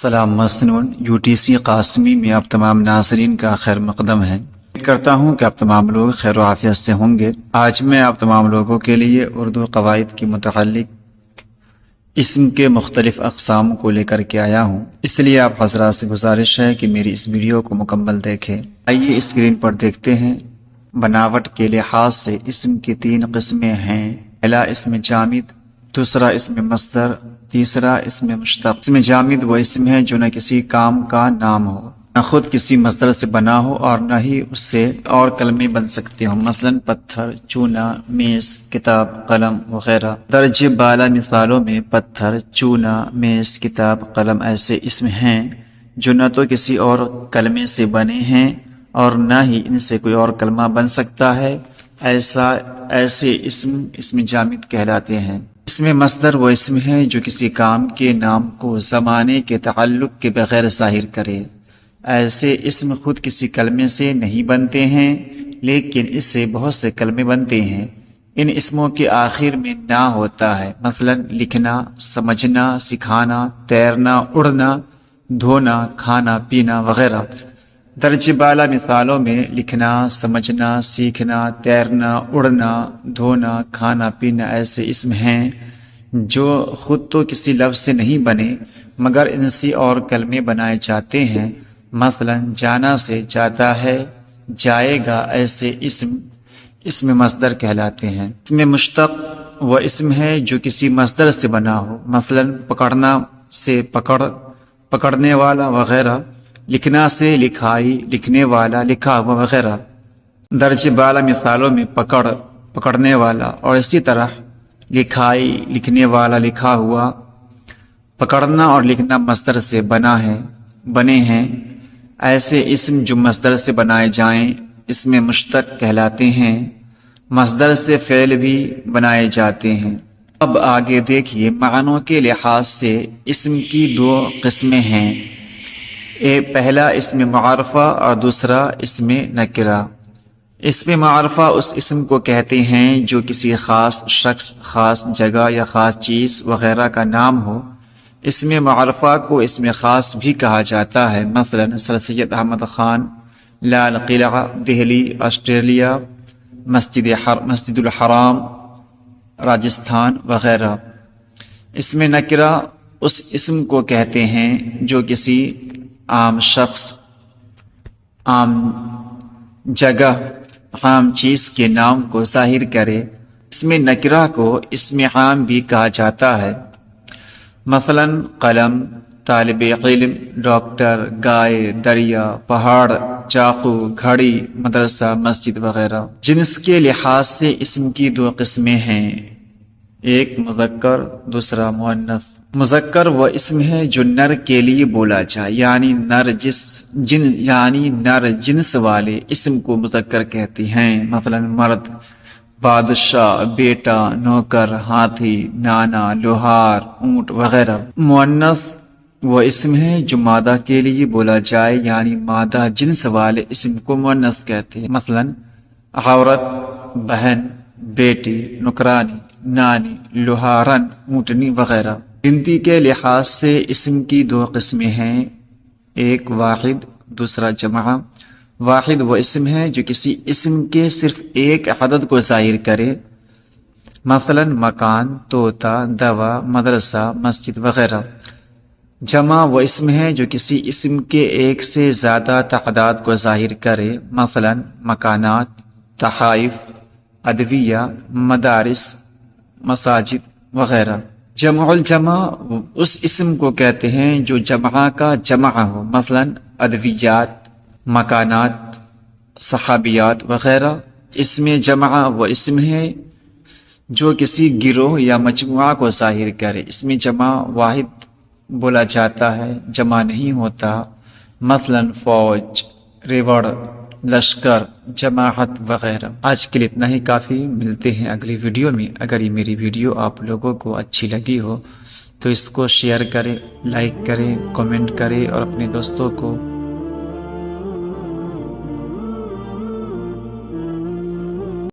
سلام مسنون UTC قاسمی میں آپ تمام ناظرین کا خیر مقدم ہے۔ امید کرتا ہوں کہ آپ تمام لوگ خیر و عافیت سے ہوں گے۔ آج میں آپ تمام لوگوں کے لیے اردو قواعد کے متعلق اسم کے مختلف اقسام کو لے کر کے آیا ہوں، اس لیے آپ حضرات سے گزارش ہے کہ میری اس ویڈیو کو مکمل دیکھیں۔ آئیے اسکرین پر دیکھتے ہیں۔ بناوٹ کے لحاظ سے اسم کی 3 قسمیں ہیں۔ پہلا اسم جامد، دوسرا اسم مصدر، تیسرا اسم مشتق۔ اسم جامد وہ اسم ہے جو نہ کسی کام کا نام ہو، نہ خود کسی مصدر سے بنا ہو اور نہ ہی اس سے اور کلمے بن سکتے ہوں، مثلا پتھر، چونا، میز، کتاب، قلم وغیرہ۔ درجے بالا مثالوں میں پتھر، چونا، میز، کتاب، قلم ایسے اسم ہیں جو نہ تو کسی اور کلمے سے بنے ہیں اور نہ ہی ان سے کوئی اور کلمہ بن سکتا ہے، ایسے اسم جامد کہلاتے ہیں۔ اسم مصدر وہ اسم ہے جو کسی کام کے نام کو زمانے کے تعلق کے بغیر ظاہر کرے۔ ایسے اسم خود کسی کلمے سے نہیں بنتے ہیں لیکن اس سے بہت سے کلمے بنتے ہیں۔ ان اسموں کے آخر میں نا ہوتا ہے، مثلا لکھنا، سمجھنا، سکھانا، تیرنا، اڑنا، دھونا، کھانا پینا وغیرہ۔ درجہ بالا مثالوں میں لکھنا، سمجھنا، سیکھنا، تیرنا، اڑنا، دھونا، کھانا پینا ایسے اسم ہیں جو خود تو کسی لفظ سے نہیں بنے مگر ان سے اور کلمے بنائے جاتے ہیں، مثلا جانا سے جاتا ہے، جائے گا ایسے اسم مصدر کہلاتے ہیں۔ اسم مشتق وہ اسم ہے جو کسی مصدر سے بنا ہو، مثلا پکڑنا سے پکڑنے والا وغیرہ، لکھنا سے لکھائی، لکھنے والا، لکھا ہوا وغیرہ۔ درجہ بالا مثالوں میں پکڑنے والا اور اسی طرح لکھائی، لکھنے والا، لکھا ہوا۔ پکڑنا اور لکھنا مصدر سے بنے ہیں، ایسے اسم جو مصدر سے بنائے جائیں اسم مشتق کہلاتے ہیں۔ مصدر سے فعل بھی بنائے جاتے ہیں۔ اب آگے دیکھیے، معنوں کے لحاظ سے اسم کی 2 قسمیں ہیں، پہلا اسم معرفہ اور دوسرا اسم نکرہ۔ اسم معرفہ اس اسم کو کہتے ہیں جو کسی خاص شخص، خاص جگہ یا خاص چیز وغیرہ کا نام ہو۔ اسم معرفہ کو اسم خاص بھی کہا جاتا ہے، مثلا سر سید احمد خان، لال قلعہ، دہلی، آسٹریلیا، مسجد الحرام، راجستھان وغیرہ۔ اسم نکرہ اس اسم کو کہتے ہیں جو کسی عام شخص، عام جگہ، عام چیز کے نام کو ظاہر کرے۔ اسم نکرہ کو اسم عام بھی کہا جاتا ہے، مثلا قلم، طالب علم، ڈاکٹر، گائے، دریا، پہاڑ، چاقو، گھڑی، مدرسہ، مسجد وغیرہ۔ جنس کے لحاظ سے اسم کی 2 قسمیں ہیں، ایک مذکر، دوسرا مؤنث۔ مذکر وہ اسم ہے جو نر کے لیے بولا جائے، یعنی نر جنس والے اسم کو مذکر کہتے ہیں، مثلا مرد، بادشاہ، بیٹا، نوکر، ہاتھی، نانا، لوہار، اونٹ وغیرہ۔ مؤنث وہ اسم ہے جو مادہ کے لیے بولا جائے، یعنی مادہ جنس والے اسم کو مؤنث کہتے ہیں، مثلا عورت، بہن، بیٹی، نوکرانی، نانی، لوہارن، اونٹنی وغیرہ۔ گنتی کے لحاظ سے اسم کی 2 قسمیں ہیں، ایک واحد، دوسرا جمع۔ واحد وہ اسم ہے جو کسی اسم کے صرف ایک عدد کو ظاہر کرے، مثلا مکان، طوطا، دوا، مدرسہ، مسجد وغیرہ۔ جمع وہ اسم ہے جو کسی اسم کے ایک سے زیادہ تعداد کو ظاہر کرے، مثلا مکانات، تحائف، ادویہ، مدارس، مساجد وغیرہ۔ جمع الجمع اس اسم کو کہتے ہیں جو جمع کا جمع ہو، مثلا ادویات، مکانات، صحابیات وغیرہ۔ اسم جمع وہ اسم ہے جو کسی گروہ یا مجموعہ کو ظاہر کرے۔ اسم جمع واحد بولا جاتا ہے، جمع نہیں ہوتا، مثلا فوج، ریوڑ، لشکر، جماعت وغیرہ۔ آج کے لیے اتنا ہی کافی، ملتے ہیں اگلی ویڈیو میں۔ اگر یہ میری ویڈیو آپ لوگوں کو اچھی لگی ہو تو اس کو شیئر کریں، لائک کریں، کمنٹ کریں اور اپنے دوستوں کو